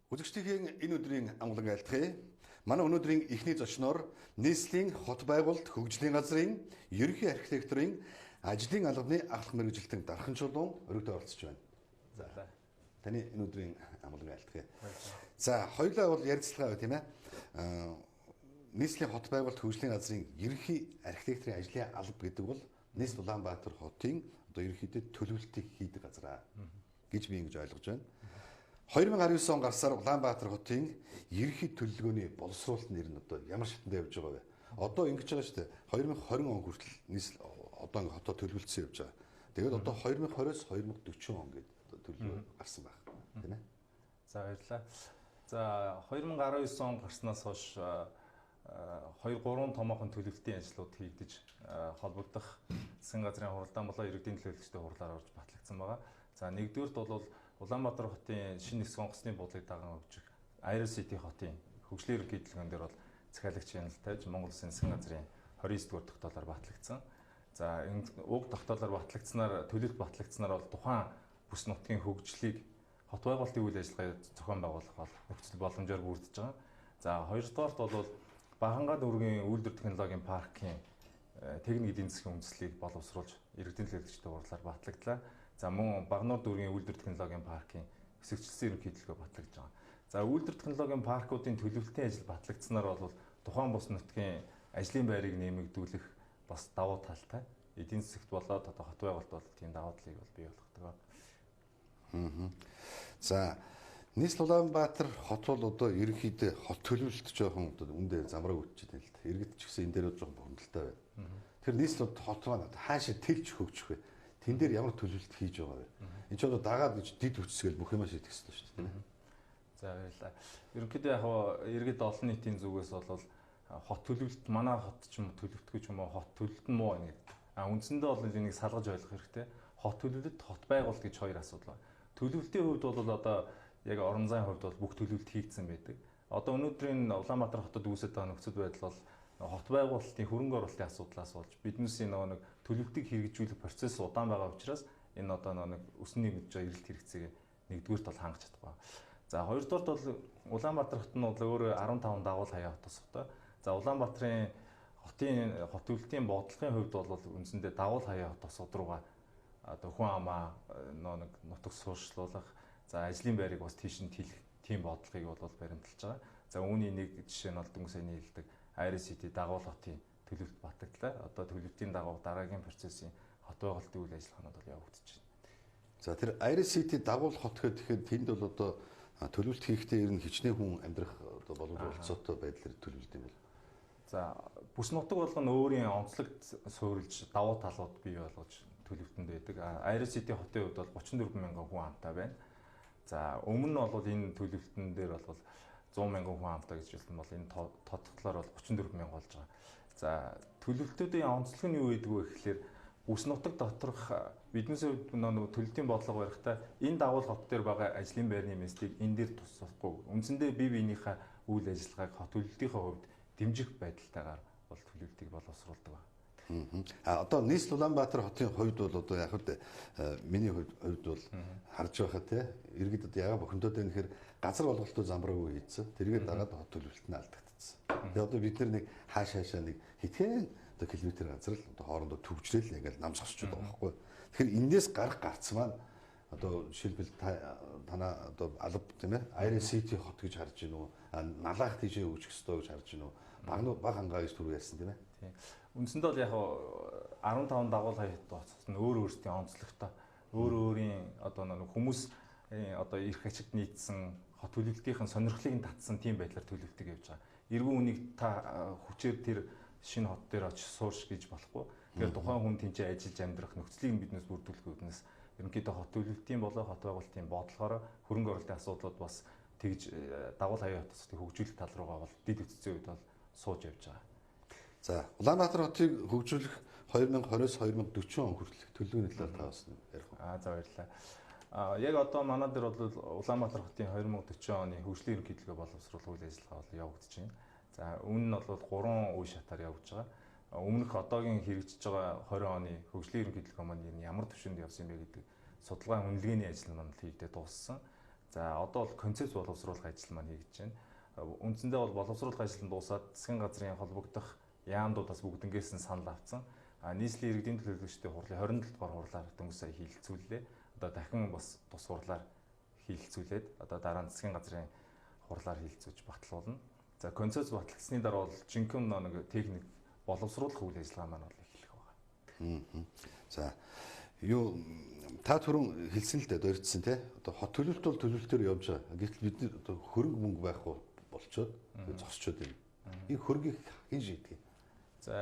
Үзэгчдийн энэ өдрийн амгалан айлтгая. Манай өнөөдрийн эхний зочноор нийслэлийн хот байгуулалт хөгжлийн газрын ерөнхий архитекторын ажлын албаны ахлах мэргэжилтэн Дархан Чулуун өргөдөө оролцож байна. За. Таны энэ өдрийн амгалан айлтгая. За, хоёулаа бол ярилцлага тийм ээ. Нийслэлийн хот байгуулалт хөгжлийн газрын ерөнхий архитекторын ажлын алба гэдэг бол нийслэл Улаанбаатар хотын одоо ерөнхийдөө төлөвлөлтийг хийдэг газар гэж би ингэж ойлгож байна. 2019 он гарсаар Улаанбаатар хотын ерөнхий төлөвлөгөөний боловсруулалт нэр нь одоо ямар шатнд явж байгаа вэ? Одоо ингэж байгаа шүү дээ. 2020 он хүртэл нийслэл одоо ингэ хотоо төлөвлөсөн явж байгаа. Тэгээд одоо 2020-с 2040 он гэдэг төлөвлөгөө гарсан байна. Тийм ээ. За баярлалаа. За 2019 он гарснаас хойш 2-3 томоохон төлөвлөлтийн ажлууд хийгдэж холбогдох засгийн газрын хуралдаан болон иргэдийн төлөөлөгчтэй хурлаар орж батлагдсан байгаа. За нэгдүгüрт бол Улаанбаатар хотын шинэ нисэх онгоцны буудлыг даган өгч IRCT хотын хөгжлийн ерөнхий хөтөлбөрөн дээр бол захиалагч хяналт тавьж Монгол Улсын засгийн газрын 29-р тогтоолоор батлагдсан. За энэ уг тогтоолоор батлагдсанаар төлөвлөлт батлагдсанаар бол тухайн бүс нутгийн хөгжлийг хот байгуулалтын үйл ажиллагаа зохион байгуулах бол нөхцөл боломжоор бүрдэж байгаа. За хоёрдугаарт бол Бахангаа дүүргийн үйлдвэр технологийн паркийн техник эдийн засгийн үндэслэлийг боловсруулж иргэдийн төлөөлөгчтэй хурлаар батлагдлаа. За мөн Багнуур дүүргийн үйлдвэр технологийн паркийн хэсэгчлсэн ерөнхий хөтөлбөрөөр батлагдж байгаа. За үйлдвэр технологийн паркуудын төлөвлөлтийн ажил батлагдсанаар бол тухайн бус нутгийн ажлын байрыг нэмэгдүүлэх бас давуу талтай. Эдийн засагт болоод одоо хот байгуулалт бол тийм давуу талыг бол бий болгодог. За нийслэл Улаанбаатар хот бол одоо ерөнхийдөө хот төлөвлөлт жоохон одоо үндэ замраг үтчихэд л дээ. Иргэд ч гэсэн энэ дээр жоохон бохомдолтой байна. Тэр нийслэл хот маань хаашаа тэлж хөгжих вэ? Тэн дээр ямар төлөвлөлт хийж байгаа вэ? Энд ч одоо дагаад гэж дид үтсгээл бүх юмаа шийдэх ёстой шүү дээ. За баярлалаа. Ерөнхийдөө яг иргэд олон нийтийн зүгээс бол хот төлөвлөлт манай хот ч юм уу төлөвлөлтгүй ч юм уу хот төлөвлөлт нь муу байна гэдэг. Үндсэндээ бол энийг салгаж ойлгох хэрэгтэй. Хот төлөвлөлт, хот байгуулалт гэж хоёр асуудал байна. Төлөвлөлтийн хувьд бол одоо яг орон зайн хувьд бол бүх төлөвлөлт хийгдсэн байдаг. Одоо өнөөдрийн Улаанбаатар хотод үүсэж байгаа нөхцөл байдал бол хот байгуулалтын хөрөнгө оруулалтын асуудлаас болж биднээс нэг төлөвлөлтийг хэрэгжүүлэх процесс удаан байгаа учраас энэ одоо нэг өсний мэдж байгаа эрэлт хэрэгцээг нэгдүгüрт бол хангаж чадахгүй. За хоёрдугаарт бол Улаанбаатар хот нь бол өөрөө 15 дагуул хаяа хотос хот. За Улаанбаатарын хот төлөвлөлтийн бодлогын хувьд бол үндсэндээ дагуул хаяа хотос руугаа одоо хүн амаа нэг нутаг суурьшуулах, за ажлын байрыг бас тийш нь тэлэх тийм бодлогыг бол баримталж байгаа. За үүний нэг жишээ нь бол дөнгөж сая нийлдэг IRCT дагуул хотын төлөвлөлт батлагдлаа. Одоо төлөвлөлтийн дагуу дараагийн процессын хот байгуулалтын үйл ажиллагаанууд бол явагдаж байна. За тэр IRCT дагуул хот гэхээр тэнд бол одоо төлөвлөлт хийхдээ ер нь хичнээн хүн амьдрах одоо боломж олцоотой байдлаар төлөвлөлт юм бол. За бүс нутаг болгоно өөрийн онцлогт суурилж давуу талууд бий болгож төлөвлөлтөнд байдаг. IRCT хотын хувьд бол 34 мянган хүн амтай байна. За өмнө нь бол энэ төлөвлөлтөн дээр бол 100 мянган хүн амтай гэж хэлсэн бол энэ тодтолоор бол 34 мянга болж байгаа. За төлөвлөлтүүдийн онцлог нь юу гэдэг вэ гэхээр бүс нутаг доторх биднээс төлөвлөлтийн бодлого барихтаа энэ дагуул хот дээр байгаа ажлын байрны местийг энэ дээр тусахгүй. Үндсэндээ бие биенийхээ үйл ажиллагааг хот төлөвлөлтийнхөө хувьд дэмжих байдалтайгаар бол төлөвлөлтийг боловсруулдаг байна. Одоо нийслэл Улаанбаатар хотын хувьд бол одоо яг л миний хувьд бол харж байхад те иргэд одоо яга бохомдоод байна гэхээр газар болголтоо замбраагүй хийцэн. Тэргээд дагаад хот төлөвлөлт нь алдагдсан. Тэгээ одоо бид нар нэг хаашаа нэг хитгэн одоо километр газар л одоо хоорондоо төвжрэл ингээл нам сосчод байгаа байхгүй. Тэгэхээр эндээс гарах гарц маань одоо жишээлбэл танаа одоо алба тийм ээ IRCT хот гэж харж гинүү, налаах тийшээ өгчих ёстой гэж харж гинүү, баг хангаа гэж түрүү ярьсан тийм ээ. Тийм. Үндсэндээ бол яг 15 дагуул хаяат тооцсон өөр өөрсдийн онцлогтой өөрийн одоо нэг хүмүүс одоо эрх ачигт нийцсэн хот төлөвлөлтийн сонирхлыг нь татсан тийм байдлаар төлөвлөлтийг явьж байгаа. Эргэн үнийг та хүчээр тэр шинэ хот дээр очиж суурш гэж болохгүй. Тэгэхээр тухайн хүн тэнцээ ажиллаж амьдрах нөхцөлийг биднээс бүрдүүлэх үүднээс ерөнхийдөө хот төлөвлөлтийн болоо хот байгуулалтын бодлогоор хөрөнгө оруулалтын асуудлууд бас тэгж дагуул хаяа хотын хөгжүүлэх тал руугаа бол дид үтцсэн үед бол сууж явж байгаа. За Улаанбаатар хотыг хөгжүүлэх 2020-с 2040 он хүртэлх төлөвлөгөөний талаар та бас ярих уу? За баярлалаа. Яг одоо манай дээр бол Улаанбаатар хотын 2040 оны хөгжлийн ерөнхий хөтөлбөрөөр боловсруулах үйл ажиллагаа бол явагдаж байна. За өмнө нь бол 3 үе шатаар явж байгаа. Өмнөх одоогийн хэрэгжиж байгаа 20 оны хөгжлийн ерөнхий хөтөлбөр маань ямар түвшинд явсан бэ гэдэг судалгаа үнэлгээний ажил маань хийгдээ дууссан. За одоо бол концепц боловсруулах ажил маань хийгдэж байна. Үндсэндээ бол боловсруулах ажил нь дуусаад засгийн газрын холбогдох яамдуудаас бүгднгээс нь санал авсан. Нийслэлийн иргэдийн төлөөлөгчдийн хурлын 27 дугаар хурлаар дөнгөж сая хилцүүллээ. Одоо дахин бас тус хурлаар хилцүүлээд одоо дараа нь засгийн газрын хурлаар хилцүүлж батлуулна. За концепц батлагдсны дараа бол жинхэнэ нэг техник боловсруулах үйл ажиллагаа маань бол эхлэх байгаа. За юу та түрүүн хэлсэн л дээ дөржсөн те. Одоо хот төлөвлөлт бол төлөвлөлтөөр явж байгаа. Гэтэл бид одоо хөрөнгө мөнгө байхгүй болчоод зогсчод байна. Энэ хөргийг хэн шийдэг? За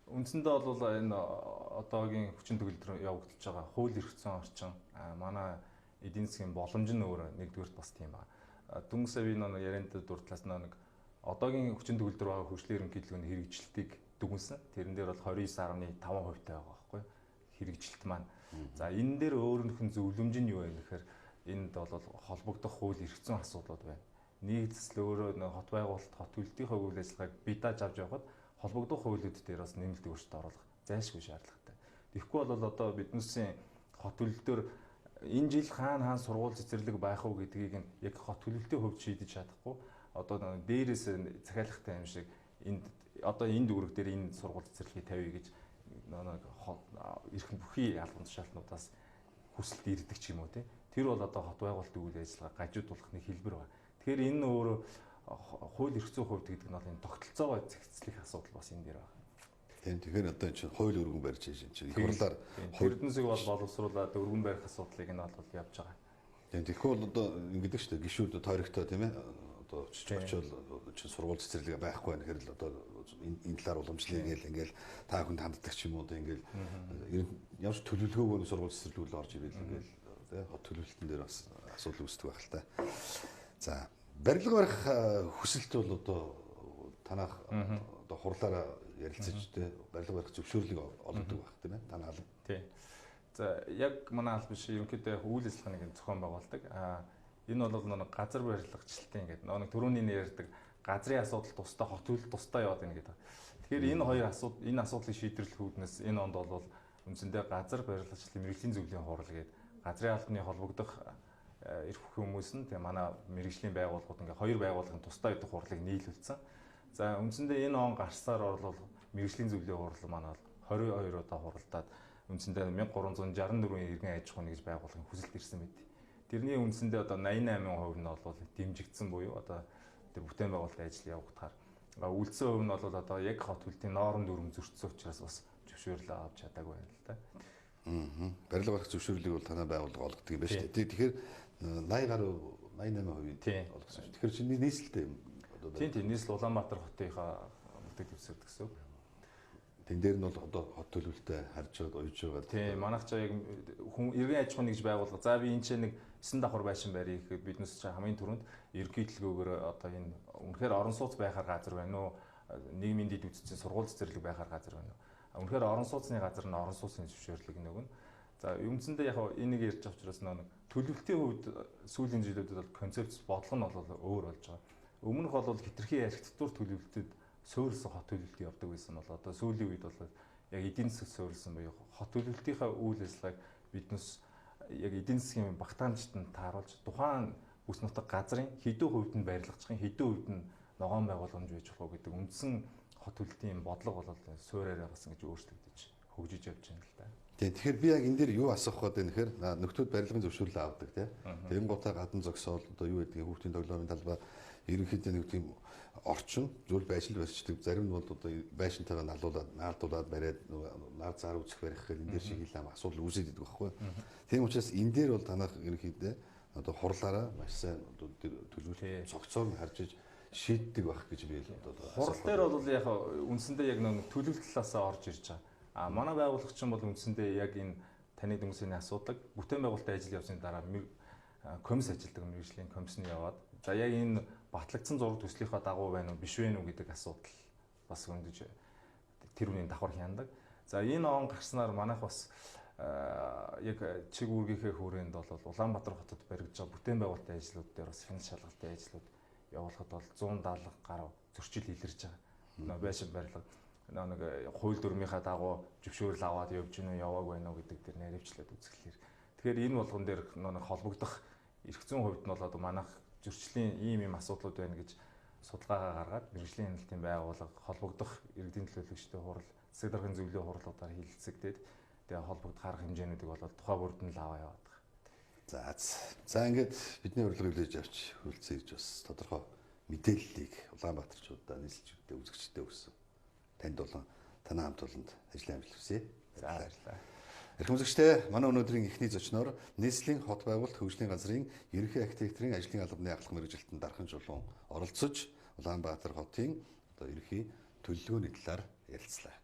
үндсэндээ бол энэ одоогийн хүчин төгөлдөр явагдаж байгаа хууль эрх зүйн орчин манай эдийн засгийн боломж нь өөр нэгдүгээрт бас тийм ба. Дүнсээ би нэг ярианд дурдлаас нэг одоогийн хүчин төгөлдөр байгаа хөгжлийн ерөнхийлөгөөний хэрэгжилтийг дүгнсэн. Тэрэн дээр бол 29.5% байгаа байхгүй хэрэгжилт маань. За энэ дээр өөрийнх нь зөвлөмж нь юу вэ гэхээр энд бол холбогдох хууль эрх зүйн асуудлууд байна. Нийслэл өөрөө нэг хот байгуулалт, хот төлөлтийнхөө үйл ажиллагааг бие дааж авч явахад холбогдох хуулиуд дээр бас нэмэлт өөрчлөлт оруулах зайлшгүй шаардлагатай. Тэгэхгүй бол одоо биднээсийн хот төлөлтөөр энэ жил хаана сургууль цэцэрлэг байх уу гэдгийг нь яг хот төлөлтийн хувьд шийдэж чадахгүй. Одоо дээрээс захиалгатай юм шиг энд одоо энэ дүүрэг дээр энэ сургууль цэцэрлэгийг тавья гэж нэг эрхэм бүхий албан тушаалтнуудаас хүсэлт ирдэг ч юм уу тий. Тэр бол одоо хот байгуулалтын үйл ажиллагаа гажуудуулах нэг хэлбэр байна. Тэгэхээр энэ өөрөө хууль эрх зүйн хувьд гэдэг нь бол энэ тогтолцоогоо зэгцлэх асуудал бас энэ дээр байна. Тийм тэгэхээр одоо энэ чинь хууль өргөн барьж чинь их хурлаар хурднасыг бол боловсруулаад өргөн барих асуудлыг нь бол явж байгаа. Тийм тэгэхгүй бол одоо ингэдэг шүү дээ гишүүд тойрогтой тийм ээ одоо очивол чинь сургууль цэцэрлэг байхгүй байна гэхээр л одоо энэ талаар уламжлая гээл ингээл та бүхэнд ханддаг ч юм уу ингээл ямар ч төлөвлөгөөгөө сургууль цэцэрлэгүүл орж ирэл ингээл тийм хот төлөвлөлтөн дээр бас асуудал үүсдэг байх л та. За барилга барих хүсэлт бол одоо танах одоо хурлаараа ярилцаж тий барилга барих зөвшөөрлийг олгодог байх тийм ээ танаа алба. Тий. За яг манай алба биш ерөнхийдөө үйл ажиллагааны зохион байгуулдаг. Энэ бол нэг газар барилгачлалтын гэдэг нэг төрөний ярьдаг газрын асуудал тусдаа хот төлөлт тусдаа яваад байна гэдэг. Тэгэхээр энэ асуудлыг шийдвэрлэх үүднээс энэ онд бол үндсэндээ газар барилгачлалын мэрэгжлийн зөвлөлийн хурал гэдэг газрын албаны холбогдох эрх бүхий хүмүүс нь тэгээ манай мэрэгжлийн байгууллагууд ингээ хоёр байгууллагын тусдаа идэх хурлыг нийлүүлсэн. За үндсэндээ энэ он гарсаар бол мэрэгжлийн зөвлөлийн хурал маань бол 22 удаа хуралдаад үндсэндээ 1364 иргэн аж ахуйн гэж байгууллагын хүсэлт ирсэн мэт. Тэрний үндсэндээ одоо 88% нь бол дэмжигдсэн буюу одоо бүтээн байгуулалтын ажил явагдахаар үлдсэн хувь нь бол одоо яг хот төлөлтийн норм дүрм зөрчсөн учраас бас зөвшөөрлөө авч чадаагүй байна л да. Барилга барих зөвшөөрлийг бол танай байгууллага олгодог юм байна шүү дээ. Тэгэхээр 80 гаруй 88% олгосон шүү. Тэгэхээр чиний нийслэлтэй юм. Тийм нийслэл Улаанбаатар хотынхаа бүтээл төвсөд гэсэн үг. Тэн дээр нь бол одоо хот төлөвлөлтөд харж байгаа уйж байгаа. Тийм манайх ч яг хүн иргэн аж ахуйн гэж байгуулга. За би энэ ч нэг 9 давхар байшин барья гэхэд биднес ч хамгийн түрүүнд ерөнхийдөлгөөр одоо энэ үнэхээр орон сууц байхаар газар байна уу? Нийгмийн дэд үтцийн сургууль цэцэрлэг байхаар газар байна уу? Үнэхээр орон сууцны газар нь орон сууцны зөвшөөрлөг нөгөн. За үндсэндээ яг энийг ярьж байгаа учраас нэг төлөвлөлтийн хувьд сүүлийн жилүүдэд бол концепц бодлого нь бол өөр болж байгаа. Өмнөх бол хитрхи архитектур төлөвлөлтөд суурилсан хот төлөвлөлт явдаг байсан бол одоо сүүлийн үед бол яг эдийн засаг суурилсан буюу хот төлөвлөлтийнхаа үйл ажиллагааг биднес яг эдийн засгийн багтаамжт нь тааруулж тухайн бүс нутаг газрын хэдэн хувьд нь барилгачихын хэдэн хувьд нь ногоон байгууламж байж болох уу гэдэг үндсэн хот төлөлтийн бодлого бол суураараа бас ингэж өөрчлөгдөж хөгжиж явж байна л да. Тэгэхээр би яг энэ дээр юу асуух гээд байна гэхээр нөхдүүд барилгын зөвшөөрлөө авдаг тийм. Тэрэн гутаа гадна зогсоол одоо юу гэдэг хүүхдийн тоглоомын талбай ерөнхийдөө нэг тийм орчин зүйл байшин барьчдаг зарим нь бол одоо байшинтайгаа наалдуулаад бариад нар зар үүсэх барих гэх энэ дээр шиг хилэм асуудал үүсээд идэг байхгүй. Тийм учраас энэ дээр бол танах ерөнхийдөө одоо хурлаараа маш сайн одоо төлөвлөлт цогцоог харж шийддэг байх гэж би одоо хурал дээр бол яг үндсэндээ яг нэг төлөвлөлт талаасаа орж ирж байгаа. Манай байгууллага чинь бол үндсэндээ яг энэ таны дүнсний асуудаг бүтээн байгуулалтын ажил явсны дараа комисс ажилдаг мэргэжлийн комиссны яваад за яг энэ батлагдсан зураг төслийнхаа дагуу байна уу биш вэ үү гэдэг асуудал бас хөндөж тэр үеийн давхар хяндаг. За энэ он гарснаар манайх бас яг чиг үүргийнхээ хүрээнд бол Улаанбаатар хотод баригдаж байгаа бүтээн байгуулалтын ажлууд дээр бас финанс шалгалтын ажлууд явуулахад бол 170 гаруй зөрчил илэрж байгаа. Байшин барилга нэг хууль дүрмийнхаа дагуу зөвшөөрөл аваад явж гинөө яваагүй байна уу гэдэг дээр наривчлаад үзэхлээр тэгэхээр энэ болгон дээр нэг холбогдох эрх зүйн хувьд нь бол одоо манайх зөрчлийн ийм асуудлууд байна гэж судалгаагаа гаргаад мэргэжлийн хяналтын байгууллага холбогдох иргэдийн төлөөлөгчтэй хурал, засаг даргын зөвлөлийн хурлуудаар хилцэгдээд тэгээ холбогдох арга хэмжээнүүдийг бол тухай бүрд нь л аваа яваад байгаа. За ингээд бидний урилга хүлээж авч хөлцөө гэж бас тодорхой мэдээллийг Улаанбаатарчуудаа, нийслэлчүүдэд, үзэгчдэд өгсөн. Танд болон танай хамт олонд ажлын амжилт хүсье. За баярлалаа. Эрхэм үзэгчдээ, манай өнөөдрийн эхний зочноор нийслэлийн хот байгуулалт хөгжлийн газрын ерөнхий архитекторын ажлын албаны ахлах мэргэжилтэнд дархан чулуун оролцож Улаанбаатар хотын ерөнхий төлөвлөгөөний талаар ярилцлаа.